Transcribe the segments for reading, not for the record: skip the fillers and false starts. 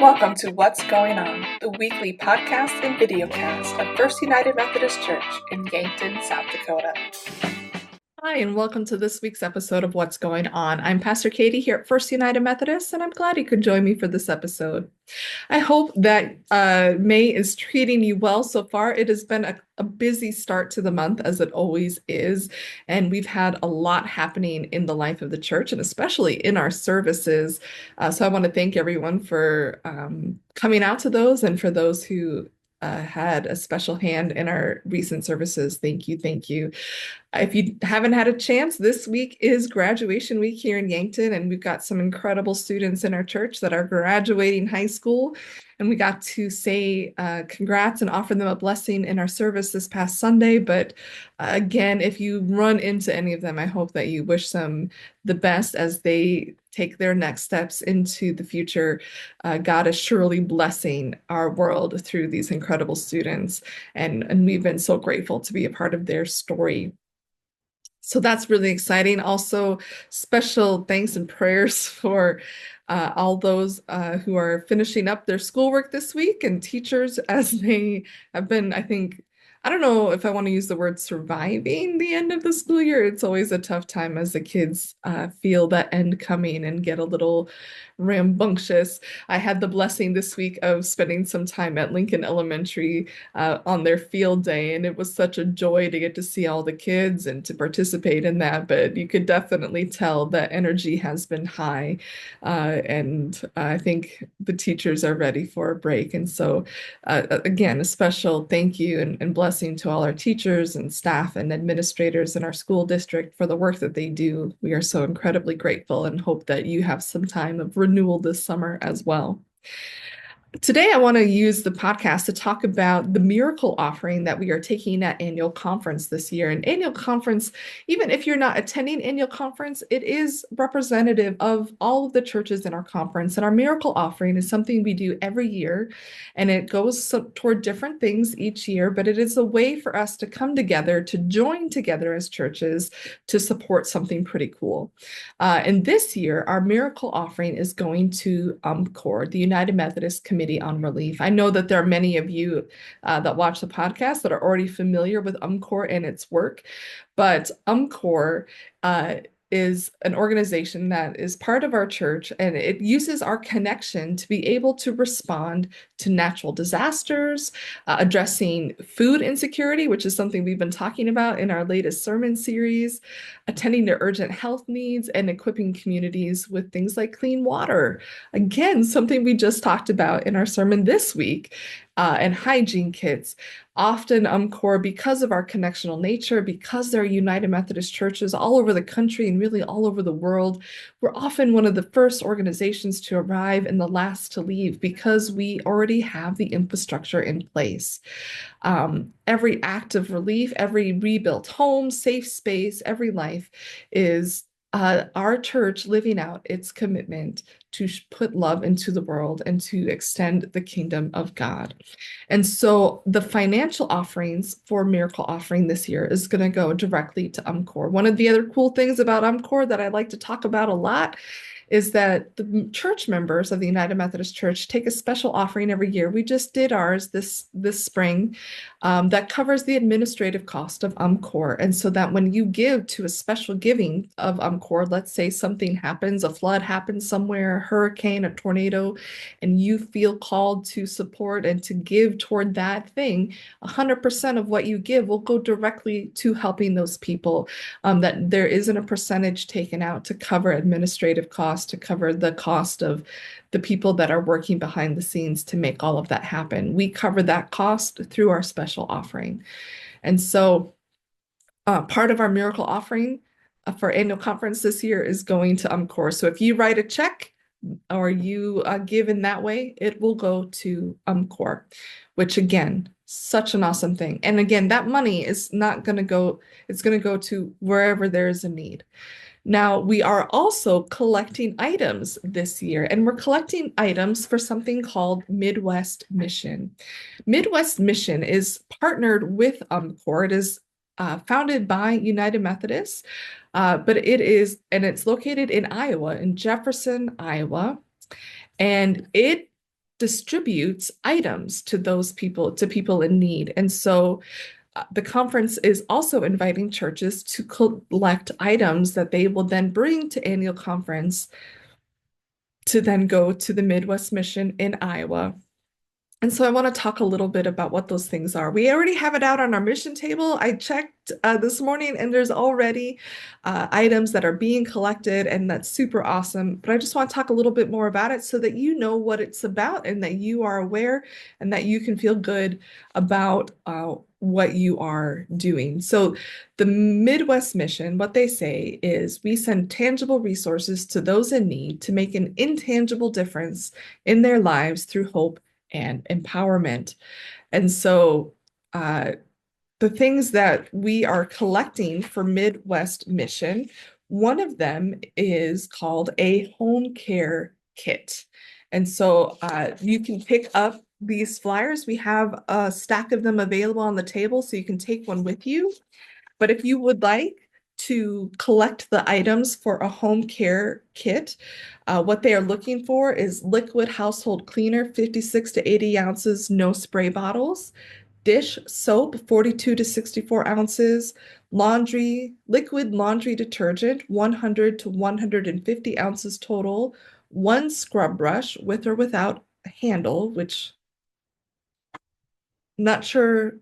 Welcome to What's Going On, the weekly podcast and videocast of First United Methodist Church in Yankton, South Dakota. Hi, and welcome to this week's episode of What's Going On. I'm Pastor Katie here at First United Methodist, and I'm glad you could join me for this episode. I hope that May is treating you well so far. It has been a busy start to the month, as it always is, and we've had a lot happening in the life of the church, and especially in our services. So I want to thank everyone for coming out to those, and for those who had a special hand in our recent services. Thank you, thank you. If you haven't had a chance, this week is graduation week here in Yankton, and we've got some incredible students in our church that are graduating high school. And we got to say congrats and offer them a blessing in our service this past Sunday. But again, if you run into any of them, I hope that you wish them the best as they take their next steps into the future. God is surely blessing our world through these incredible students. And we've been so grateful to be a part of their story. So that's really exciting. Also, special thanks and prayers for all those who are finishing up their schoolwork this week, and teachers as they have been, I don't know if I want to use the word surviving the end of the school year. It's always a tough time as the kids feel that end coming and get a little rambunctious. I had the blessing this week of spending some time at Lincoln Elementary on their field day, and it was such a joy to get to see all the kids and to participate in that. But you could definitely tell that energy has been high, and I think the teachers are ready for a break. And so, again, a special thank you and blessing to all our teachers and staff and administrators in our school district for the work that they do. We are so incredibly grateful and hope that you have some time of renewal this summer as well. Today, I want to use the podcast to talk about the miracle offering that we are taking at annual conference this year. And annual conference, even if you're not attending annual conference, it is representative of all of the churches in our conference. And our miracle offering is something we do every year, and it goes toward different things each year, but it is a way for us to come together, to join together as churches to support something pretty cool. And this year, our miracle offering is going to UMCOR, the United Methodist Committee on Relief. I know that there are many of you that watch the podcast that are already familiar with UMCOR and its work, but UMCOR is an organization that is part of our church, and it uses our connection to be able to respond to natural disasters, addressing food insecurity, which is something we've been talking about in our latest sermon series, attending to urgent health needs, and equipping communities with things like clean water. Again, something we just talked about in our sermon this week, and hygiene kits. Often UMCOR, because of our connectional nature, because there are United Methodist churches all over the country and really all over the world, we're often one of the first organizations to arrive and the last to leave because we already have the infrastructure in place. Every act of relief, every rebuilt home, safe space, every life is our church living out its commitment to put love into the world and to extend the kingdom of God. And so the financial offerings for Miracle Offering this year is going to go directly to UMCOR. One of the other cool things about UMCOR that I like to talk about a lot is that the church members of the United Methodist Church take a special offering every year. We just did ours this spring that covers the administrative cost of UMCOR. And so that when you give to a special giving of UMCOR, let's say something happens, a flood happens somewhere, a hurricane, a tornado, and you feel called to support and to give toward that thing, 100% of what you give will go directly to helping those people. That there isn't a percentage taken out to cover administrative costs, to cover the cost of the people that are working behind the scenes to make all of that happen. We cover that cost through our special offering. And so part of our miracle offering for annual conference this year is going to UMCOR. So if you write a check or you give in that way, it will go to UMCOR, which again, such an awesome thing. And again, that money is not going to go, it's going to go to wherever there is a need. Now, we are also collecting items this year, and we're collecting items for something called Midwest Mission. Midwest Mission is partnered with UMCOR. It is founded by United Methodist, but it's located in Iowa, in Jefferson, Iowa, and it distributes items to those people, to people in need. And so the conference is also inviting churches to collect items that they will then bring to annual conference to then go to the Midwest Mission in Iowa. And so I want to talk a little bit about what those things are. We already have it out on our mission table. I checked this morning, and there's already items that are being collected, and that's super awesome. But I just want to talk a little bit more about it so that you know what it's about and that you are aware and that you can feel good about what you are doing. So the Midwest Mission, what they say is we send tangible resources to those in need to make an intangible difference in their lives through hope and empowerment. And so the things that we are collecting for Midwest Mission, one of them is called a home care kit. And so you can pick up these flyers. We have a stack of them available on the table, so you can take one with you. But if you would like to collect the items for a home care kit, what they are looking for is liquid household cleaner, 56 to 80 ounces, no spray bottles, dish soap, 42 to 64 ounces, liquid laundry detergent, 100 to 150 ounces total, one scrub brush with or without a handle, which I'm not sure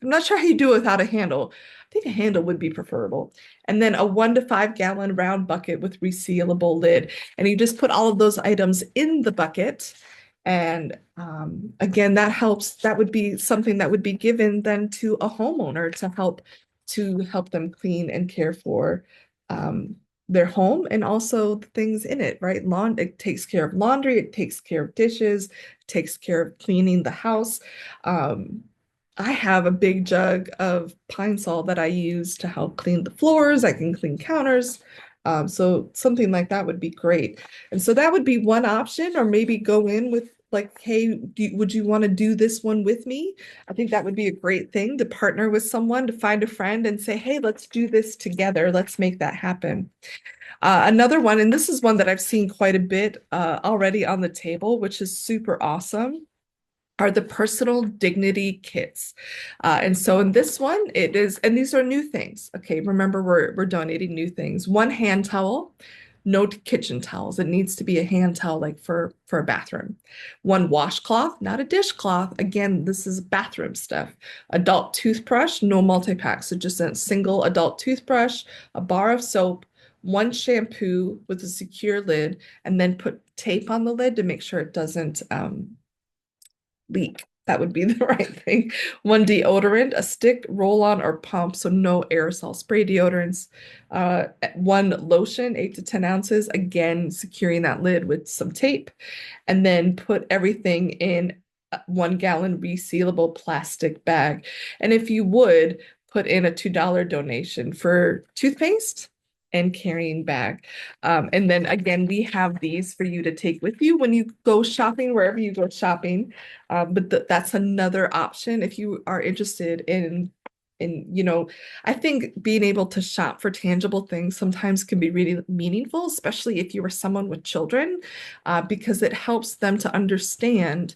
how you do it without a handle. I think a handle would be preferable. And then a 1 to 5 gallon round bucket with resealable lid. And you just put all of those items in the bucket. And again, that helps. That would be something that would be given then to a homeowner to help them clean and care for their home and also the things in it, right? It takes care of laundry, it takes care of dishes, it takes care of cleaning the house. I have a big jug of Pine Sol that I use to help clean the floors. I can clean counters. So something like that would be great. And so that would be one option, or maybe go in with like, hey, would you want to do this one with me? I think that would be a great thing to partner with someone, to find a friend and say, hey, let's do this together. Let's make that happen. Another one, and this is one that I've seen quite a bit already on the table, which is super awesome, are the personal dignity kits. And so in this one, it is, and these are new things. Okay, remember we're donating new things. One hand towel, no kitchen towels. It needs to be a hand towel like for a bathroom. One washcloth, not a dishcloth. Again, this is bathroom stuff. Adult toothbrush, no multi-pack. So just a single adult toothbrush, a bar of soap, one shampoo with a secure lid, and then put tape on the lid to make sure it doesn't leak. That would be the right thing. One deodorant, a stick, roll-on, or pump, so no aerosol spray deodorants. One lotion, 8 to 10 ounces, again, securing that lid with some tape. And then put everything in a 1 gallon resealable plastic bag. And if you would, put in a $2 donation for toothpaste and carrying bag. And then again, we have these for you to take with you when you go shopping, wherever you go shopping. But that's another option if you are interested in, I think being able to shop for tangible things sometimes can be really meaningful, especially if you are someone with children, because it helps them to understand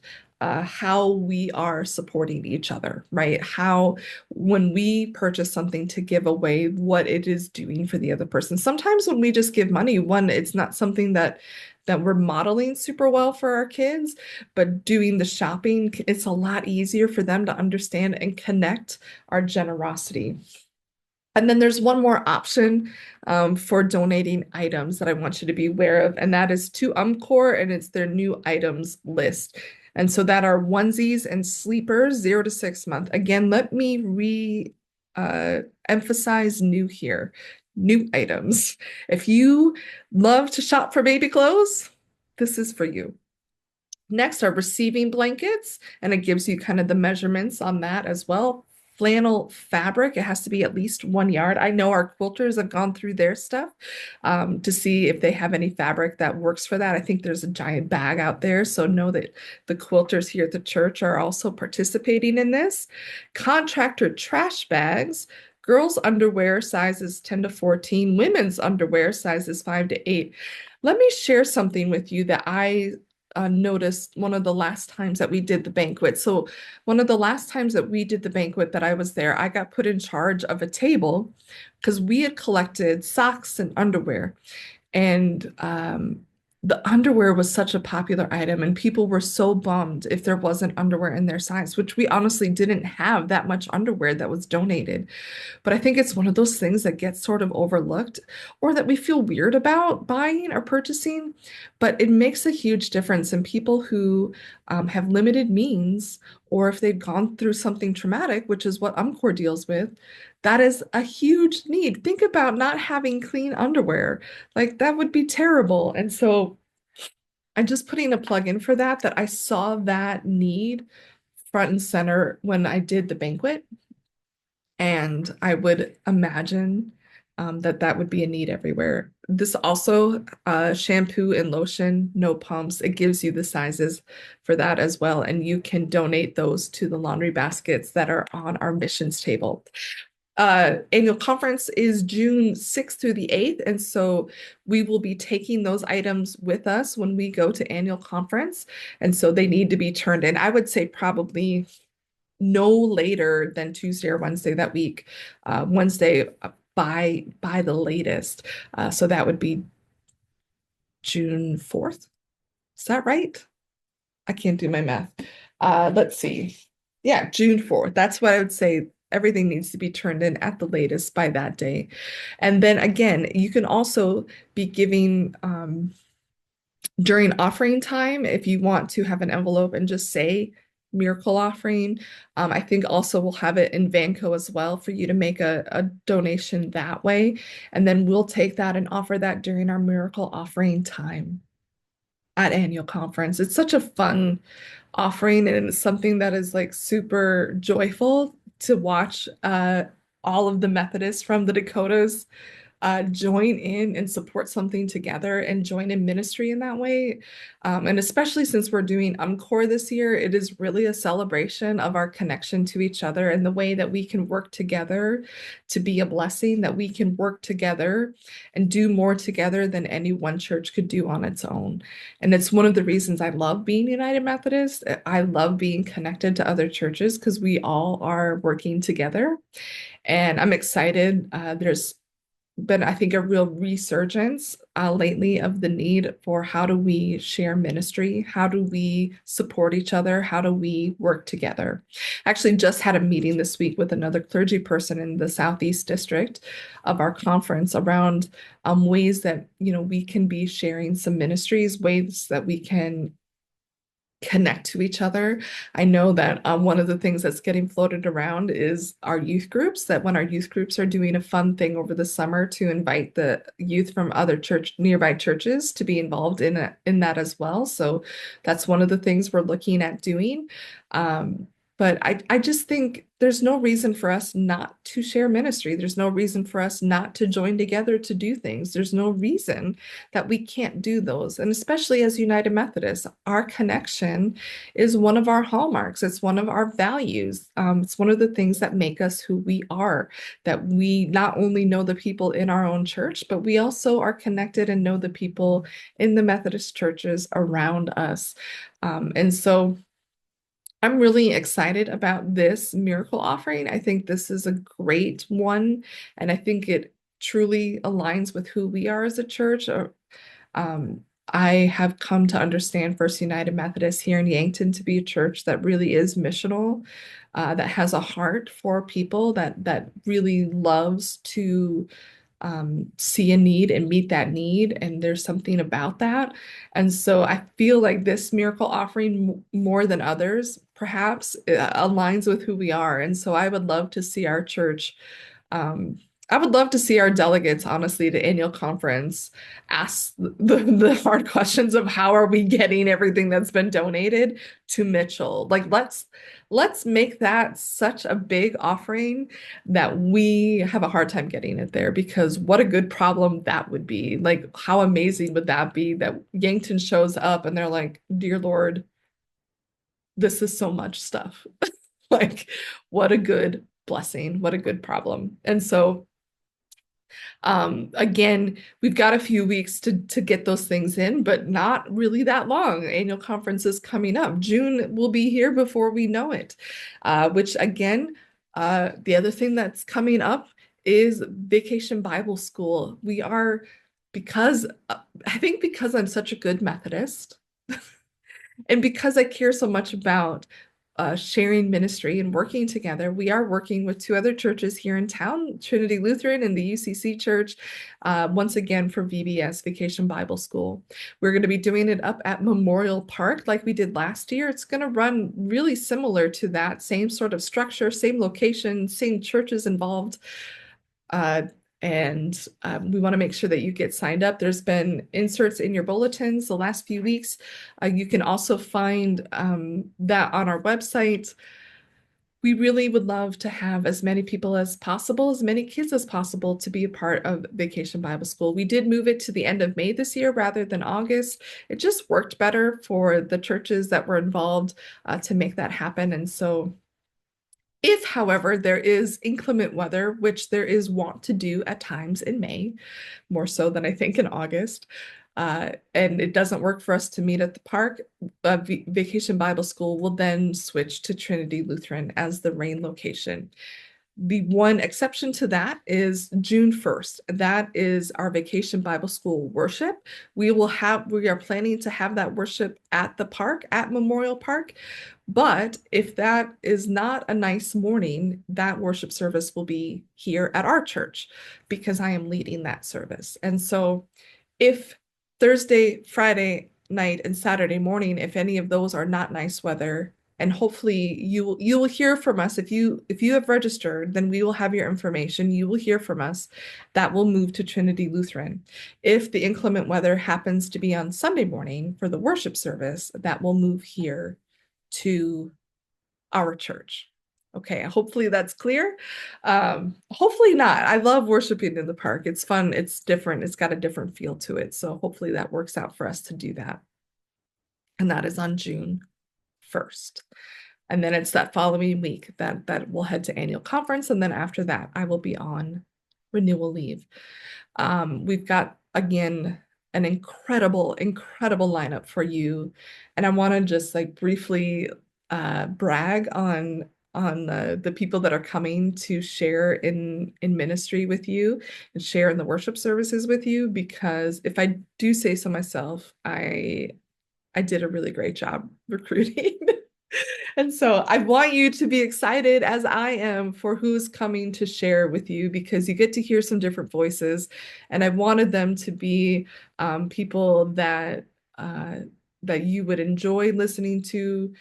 how we are supporting each other, right? How, when we purchase something to give away, what it is doing for the other person. Sometimes when we just give money, one, it's not something that we're modeling super well for our kids, but doing the shopping, it's a lot easier for them to understand and connect our generosity. And then there's one more option for donating items that I want you to be aware of, and that is to UMCOR, and it's their new items list. And so that are onesies and sleepers, 0 to 6 month. Again, let me emphasize new here, new items. If you love to shop for baby clothes, this is for you. Next are receiving blankets, and it gives you kind of the measurements on that as well. Flannel fabric, it has to be at least 1 yard. I know our quilters have gone through their stuff to see if they have any fabric that works for that. I think there's a giant bag out there, so know that the quilters here at the church are also participating in this. Contractor trash bags, girls' underwear sizes 10 to 14, women's underwear sizes 5 to 8. Let me share something with you that I noticed one of the last times that we did the banquet. So one of the last times that we did the banquet that I was there, I got put in charge of a table because we had collected socks and underwear. And the underwear was such a popular item, and people were so bummed if there wasn't underwear in their size, which we honestly didn't have that much underwear that was donated. But I think it's one of those things that gets sort of overlooked or that we feel weird about buying or purchasing. But it makes a huge difference in people who have limited means, or if they've gone through something traumatic, which is what UMCOR deals with. That is a huge need. Think about not having clean underwear. Like that would be terrible. And so I'm just putting a plug in for that, that I saw that need front and center when I did the banquet. And I would imagine that that would be a need everywhere. This also, shampoo and lotion, no pumps. It gives you the sizes for that as well. And you can donate those to the laundry baskets that are on our missions table. Annual conference is June 6th through the 8th. And so we will be taking those items with us when we go to annual conference. And so they need to be turned in. I would say probably no later than Tuesday or Wednesday that week. Wednesday by the latest. So that would be June 4th. Is that right? I can't do my math. Let's see. Yeah, June 4th. That's what I would say. Everything needs to be turned in at the latest by that day. And then again, you can also be giving during offering time if you want to have an envelope and just say miracle offering. I think also we'll have it in Vanco as well for you to make a donation that way. And then we'll take that and offer that during our miracle offering time at annual conference. It's such a fun offering, and it's something that is like super joyful to watch all of the Methodists from the Dakotas join in and support something together and join in ministry in that way. And especially since we're doing UMCOR this year, it is really a celebration of our connection to each other and the way that we can work together to be a blessing, that we can work together and do more together than any one church could do on its own. And it's one of the reasons I love being United Methodist. I love being connected to other churches because we all are working together. And I'm excited. There's been, I think, a real resurgence lately of the need for how do we share ministry? How do we support each other? How do we work together? Actually, just had a meeting this week with another clergy person in the Southeast District of our conference around ways that, we can be sharing some ministries, ways that we can connect to each other. I know that one of the things that's getting floated around is our youth groups, that when our youth groups are doing a fun thing over the summer to invite the youth from other nearby churches to be involved in that as well. So that's one of the things we're looking at doing. But I just think there's no reason for us not to share ministry. There's no reason for us not to join together to do things. There's no reason that we can't do those. And especially as United Methodists, our connection is one of our hallmarks. It's one of our values. It's one of the things that make us who we are, that we not only know the people in our own church, but we also are connected and know the people in the Methodist churches around us. And so I'm really excited about this miracle offering. I think this is a great one, and I think it truly aligns with who we are as a church. Um, I have come to understand First United Methodist here in Yankton to be a church that really is missional, that has a heart for people, that really loves to see a need and meet that need. And there's something about that. And so I feel like this miracle offering, more than others, perhaps aligns with who we are. And so I would love to see our church. I would love to see our delegates, honestly, to annual conference ask the hard questions of how are we getting everything that's been donated to Mitchell. Like let's make that such a big offering that we have a hard time getting it there, because what a good problem that would be. Like how amazing would that be that Yankton shows up and they're like, dear Lord, this is so much stuff. Like what a good blessing, what a good problem. And so Again, we've got a few weeks to get those things in, but not really that long. Annual conference is coming up. June will be here before we know it. Which again, the other thing that's coming up is Vacation Bible School. We are, because I think because I'm such a good Methodist, and because I care so much about sharing ministry and working together, we are working with two other churches here in town, Trinity Lutheran and the UCC Church, once again for VBS, Vacation Bible School. We're going to be doing it up at Memorial Park like we did last year. It's going to run really similar to that, same sort of structure, same location, same churches involved. Uh, and we want to make sure that you get signed up. There's been inserts in your bulletins the last few weeks. You can also find that on our website. We really would love to have as many people as possible, as many kids as possible to be a part of Vacation Bible School. We did move it to the end of May this year rather than August. It just worked better for the churches that were involved to make that happen. And so if, however, there is inclement weather, which there is wont to do at times in May, more so than I think in August, and it doesn't work for us to meet at the park, Vacation Bible School will then switch to Trinity Lutheran as the rain location. The one exception to that is June 1st. That is our Vacation Bible School worship. We are planning to have that worship at the park, at Memorial Park. But if that is not a nice morning, that worship service will be here at our church because I am leading that service. And so if Thursday, Friday night, and Saturday morning, if any of those are not nice weather, and hopefully you will hear from us. If you have registered, then we will have your information. You will hear from us. That will move to Trinity Lutheran. If the inclement weather happens to be on Sunday morning for the worship service, that will move here to our church. Okay, hopefully that's clear. Hopefully not. I love worshiping in the park. It's fun. It's different. It's got a different feel to it. So hopefully that works out for us to do that. And that is on June 1st. And then it's that following week that we'll head to annual conference. And then after that, I will be on renewal leave. We've got, again, an incredible lineup for you. And I want to just like briefly brag on the people that are coming to share in ministry with you and share in the worship services with you, because if I do say so myself, I did a really great job recruiting. And so I want you to be excited as I am for who's coming to share with you, because you get to hear some different voices. And I wanted them to be people that that you would enjoy listening to,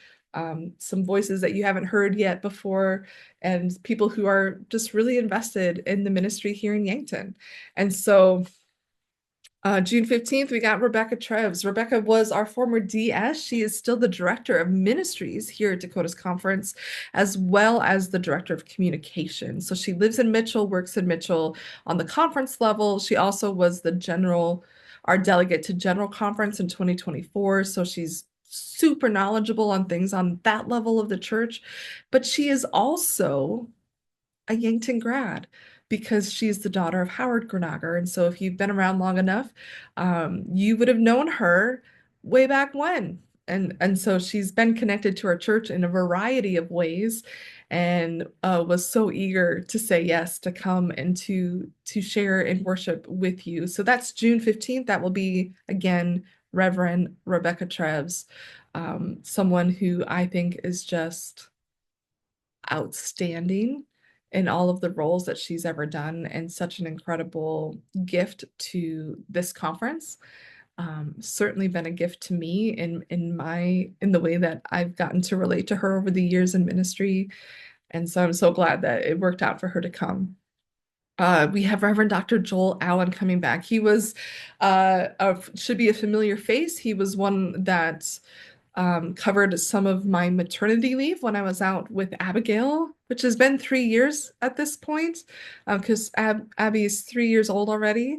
some voices that you haven't heard yet before, and people who are just really invested in the ministry here in Yankton. And so June 15th, we got Rebecca Treves. Rebecca was our former DS. She is still the director of ministries here at Dakota's Conference, as well as the director of communication. So she lives in Mitchell, works in Mitchell on the conference level. She also was our delegate to General Conference in 2024. So she's super knowledgeable on things on that level of the church. But she is also a Yankton grad, because she's the daughter of Howard Granager. And so if you've been around long enough, you would have known her way back when. And so she's been connected to our church in a variety of ways, and was so eager to say yes to come and to share and worship with you. So that's June 15th. That will be, again, Reverend Rebecca Treves, someone who I think is just outstanding in all of the roles that she's ever done, and such an incredible gift to this conference. Certainly been a gift to me in the way that I've gotten to relate to her over the years in ministry. And so I'm so glad that it worked out for her to come. We have Reverend Dr. Joel Allen coming back. He was should be a familiar face. He was one that covered some of my maternity leave when I was out with Abigail which has been 3 years at this point, because Abby is 3 years old already.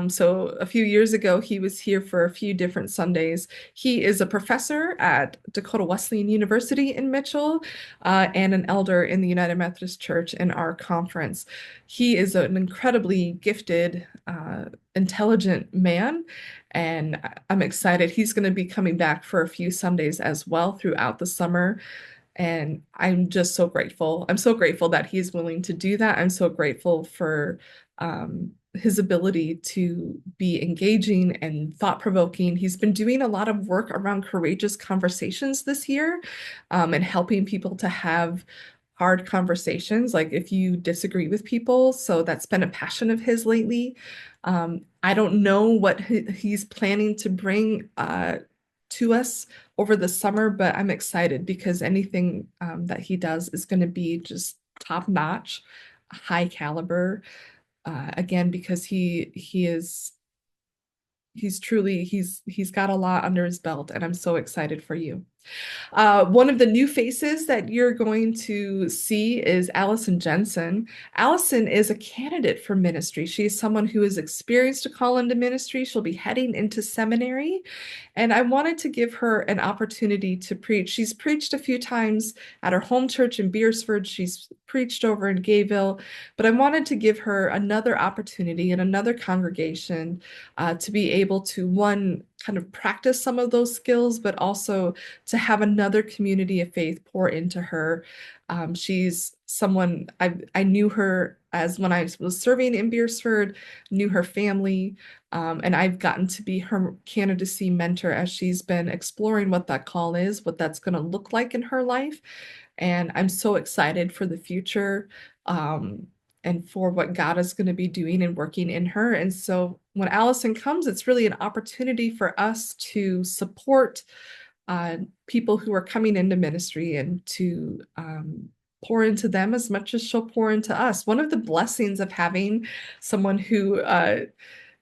So a few years ago, he was here for a few different Sundays. He is a professor at Dakota Wesleyan University in Mitchell, and an elder in the United Methodist Church in our conference. He is an incredibly gifted, intelligent man, and I'm excited. He's going to be coming back for a few Sundays as well throughout the summer. And I'm just so grateful. I'm so grateful that he's willing to do that. I'm so grateful for his ability to be engaging and thought-provoking. He's been doing a lot of work around courageous conversations this year, and helping people to have hard conversations, like if you disagree with people. So that's been a passion of his lately. I don't know what he's planning to bring to us over the summer, but I'm excited because anything that he does is going to be just top notch, high caliber. Again, because he's got a lot under his belt, and I'm so excited for you. One of the new faces that you're going to see is Allison Jensen. Allison is a candidate for ministry. She is someone who has experienced a call into ministry. She'll be heading into seminary, and I wanted to give her an opportunity to preach. She's preached a few times at her home church in Beersford. She's preached over in Gayville, but I wanted to give her another opportunity in another congregation, to be able to, one, kind of practice some of those skills, but also to have another community of faith pour into her. She's someone I knew her as when I was serving in Beersford, knew her family, and I've gotten to be her candidacy mentor as she's been exploring what that call is, what that's going to look like in her life. And I'm so excited for the future, and for what God is going to be doing and working in her. And so when Allison comes, it's really an opportunity for us to support people who are coming into ministry and to pour into them as much as she'll pour into us. One of the blessings of having someone who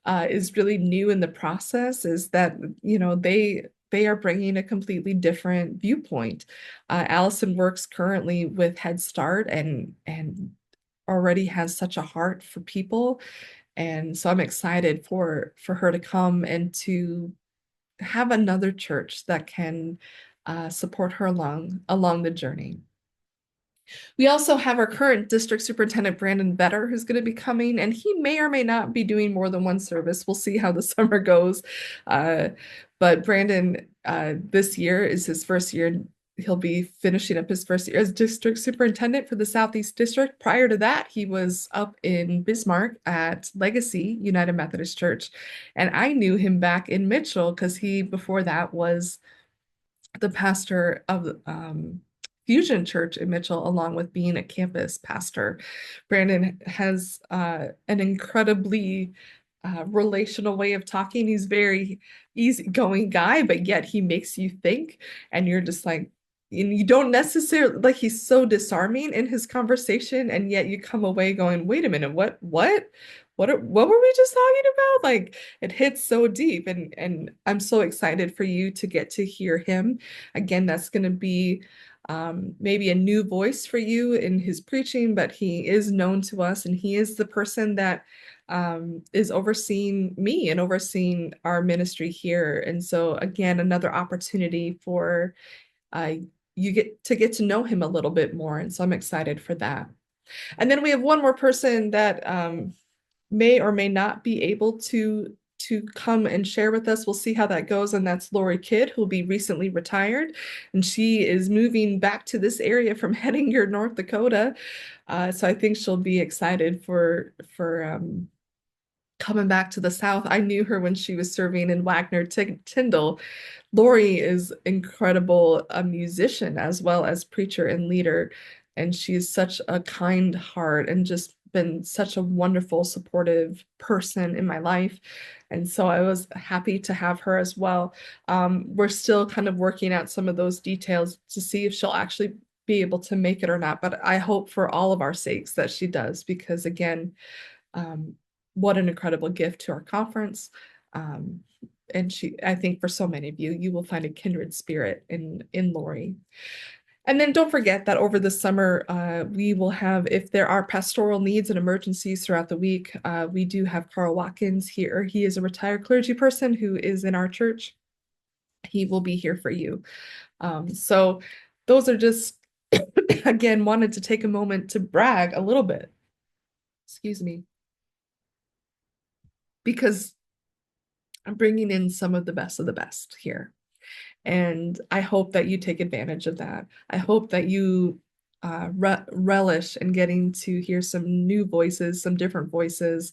is really new in the process is that, they are bringing a completely different viewpoint. Allison works currently with Head Start and already has such a heart for people. And so I'm excited for her to come and to have another church that can support her along the journey. We also have our current district superintendent, Brandon Better, who's going to be coming, and he may or may not be doing more than one service. We'll see how the summer goes. But Brandon, this year is his first year. He'll be finishing up his first year as district superintendent for the Southeast District. Prior to that, he was up in Bismarck at Legacy United Methodist Church. And I knew him back in Mitchell because he, before that, was the pastor of Fusion Church in Mitchell, along with being a campus pastor. Brandon has an incredibly relational way of talking. He's very easygoing guy, but yet he makes you think, and you're just like, and you don't necessarily like, he's so disarming in his conversation, and yet you come away going, wait a minute, what were we just talking about? Like, it hits so deep, and I'm so excited for you to get to hear him. Again, that's going to be maybe a new voice for you in his preaching, but he is known to us, and he is the person that is overseeing me and overseeing our ministry here. And so again, another opportunity for you get to know him a little bit more. And so I'm excited for that. And then we have one more person that may or may not be able to come and share with us. We'll see how that goes. And that's Lori Kidd, who'll be recently retired. And she is moving back to this area from Hettinger, North Dakota. So I think she'll be excited for coming back to the South. I knew her when she was serving in Wagner Tyndall. Lori is incredible, a musician as well as preacher and leader. And she's such a kind heart and just been such a wonderful, supportive person in my life. And so I was happy to have her as well. We're still kind of working out some of those details to see if she'll actually be able to make it or not. But I hope for all of our sakes that she does, because again, what an incredible gift to our conference. And I think for so many of you, you will find a kindred spirit in Lori. And then don't forget that over the summer, we will have, if there are pastoral needs and emergencies throughout the week, we do have Carl Watkins here. He is a retired clergy person who is in our church. He will be here for you. So those are just, again, wanted to take a moment to brag a little bit. Excuse me. Because I'm bringing in some of the best here. And I hope that you take advantage of that. I hope that you relish in getting to hear some new voices, some different voices,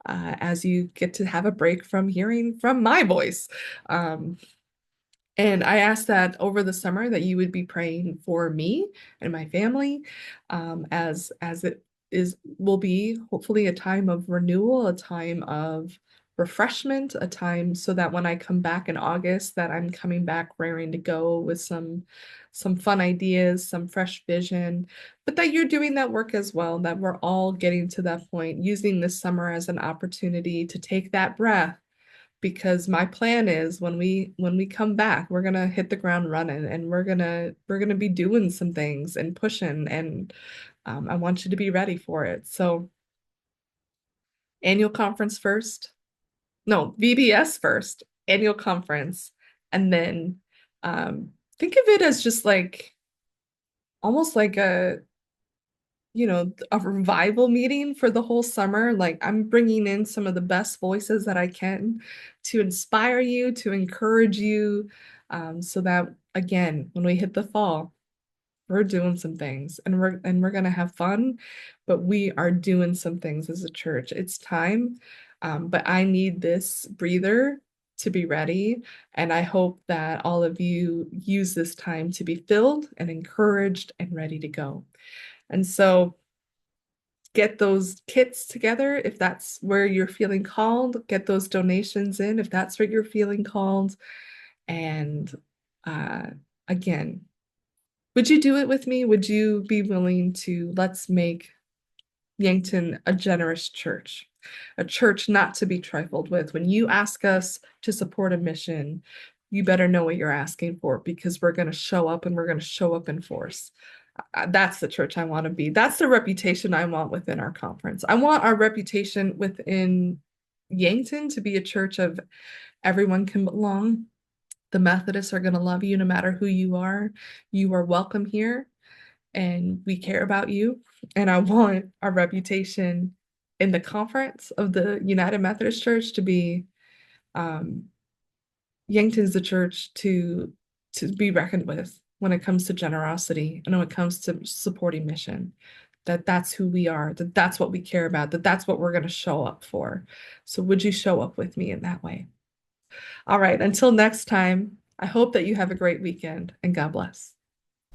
as you get to have a break from hearing from my voice. And I ask that over the summer that you would be praying for me and my family, as it will be hopefully a time of renewal, a time of refreshment, a time so that when I come back in August, that I'm coming back raring to go with some fun ideas, some fresh vision, but that you're doing that work as well, that we're all getting to that point, using this summer as an opportunity to take that breath. Because my plan is when we come back, we're gonna hit the ground running, and we're gonna be doing some things and pushing, and I want you to be ready for it. So annual conference first, no, VBS first, annual conference, and then think of it as just like almost like a a revival meeting for the whole summer. Like I'm bringing in some of the best voices that I can to inspire you, to encourage you, so that again, when we hit the fall, we're doing some things, and we're gonna have fun, but we are doing some things as a church. It's time, but I need this breather to be ready, and I hope that all of you use this time to be filled and encouraged and ready to go. And so get those kits together if that's where you're feeling called, get those donations in if that's where you're feeling called. And uh, again, would you do it with me? Would you be willing to let's make Yankton a generous church, a church not to be trifled with? When you ask us to support a mission, you better know what you're asking for, because we're going to show up, and we're going to show up in force. That's the church I want to be. That's the reputation I want within our conference. I want our reputation within Yankton to be a church of everyone can belong. The Methodists are going to love you no matter who you are. You are welcome here, and we care about you. And I want our reputation in the conference of the United Methodist Church to be Yankton's the church to be reckoned with when it comes to generosity and when it comes to supporting mission. That's who we are, that's what we care about, that's what we're going to show up for. So would you show up with me in that way? All right, until next time, I hope that you have a great weekend, and God bless.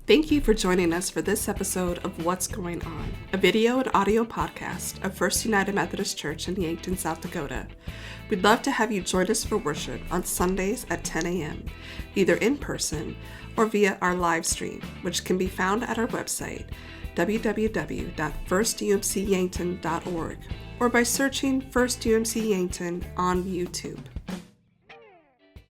Thank you for joining us for this episode of What's Going On, a video and audio podcast of First United Methodist Church in Yankton, South Dakota. We'd love to have you join us for worship on Sundays at 10 a.m., either in person or via our live stream, which can be found at our website, www.firstumcyankton.org, or by searching First UMC Yankton on YouTube.